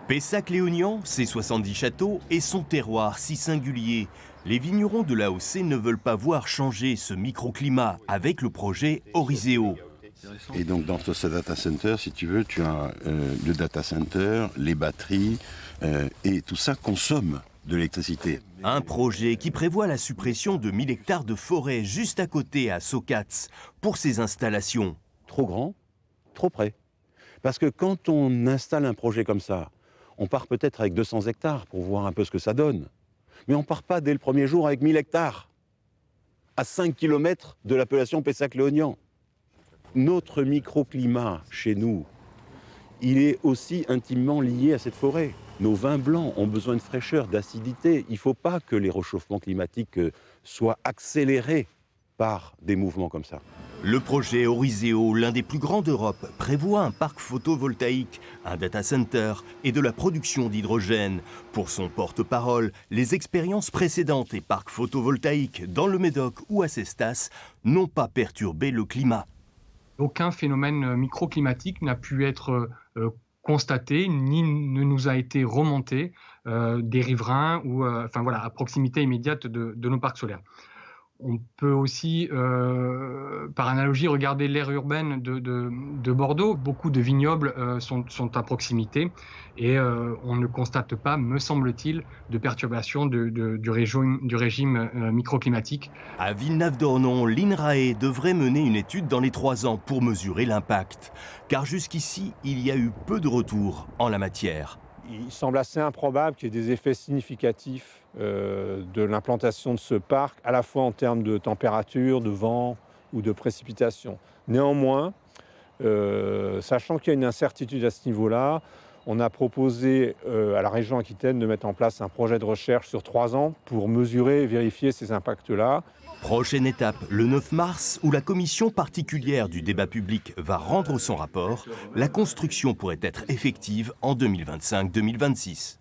Pessac-Léognan, ses 70 châteaux et son terroir si singulier. Les vignerons de l'AOC ne veulent pas voir changer ce microclimat avec le projet Oriseo. Et donc dans ce data center, si tu veux, tu as le data center, les batteries, et tout ça consomme de l'électricité. Un projet qui prévoit la suppression de 1000 hectares de forêt juste à côté à Socats pour ces installations. Trop grand, trop près. Parce que quand on installe un projet comme ça, on part peut-être avec 200 hectares pour voir un peu ce que ça donne. Mais on ne part pas dès le premier jour avec 1000 hectares, à 5 km de l'appellation Pessac-Léognan. Notre microclimat chez nous, il est aussi intimement lié à cette forêt. Nos vins blancs ont besoin de fraîcheur, d'acidité. Il ne faut pas que les réchauffements climatiques soient accélérés par des mouvements comme ça. Le projet Oriseo, l'un des plus grands d'Europe, prévoit un parc photovoltaïque, un data center et de la production d'hydrogène. Pour son porte-parole, les expériences précédentes et parcs photovoltaïques dans le Médoc ou à Cestas n'ont pas perturbé le climat. Aucun phénomène microclimatique n'a pu être constaté, ni ne nous a été remonté des riverains ou à proximité immédiate de nos parcs solaires. On peut aussi, par analogie, regarder l'aire urbaine de Bordeaux. Beaucoup de vignobles sont à proximité et on ne constate pas, me semble-t-il, de perturbation du régime microclimatique. À Villenave-d'Ornon, l'INRAE devrait mener une étude dans les 3 ans pour mesurer l'impact. Car jusqu'ici, il y a eu peu de retours en la matière. Il semble assez improbable qu'il y ait des effets significatifs de l'implantation de ce parc, à la fois en termes de température, de vent ou de précipitation. Néanmoins, sachant qu'il y a une incertitude à ce niveau-là, on a proposé à la région Aquitaine de mettre en place un projet de recherche sur 3 ans pour mesurer et vérifier ces impacts-là. Prochaine étape, le 9 mars, où la commission particulière du débat public va rendre son rapport, la construction pourrait être effective en 2025-2026.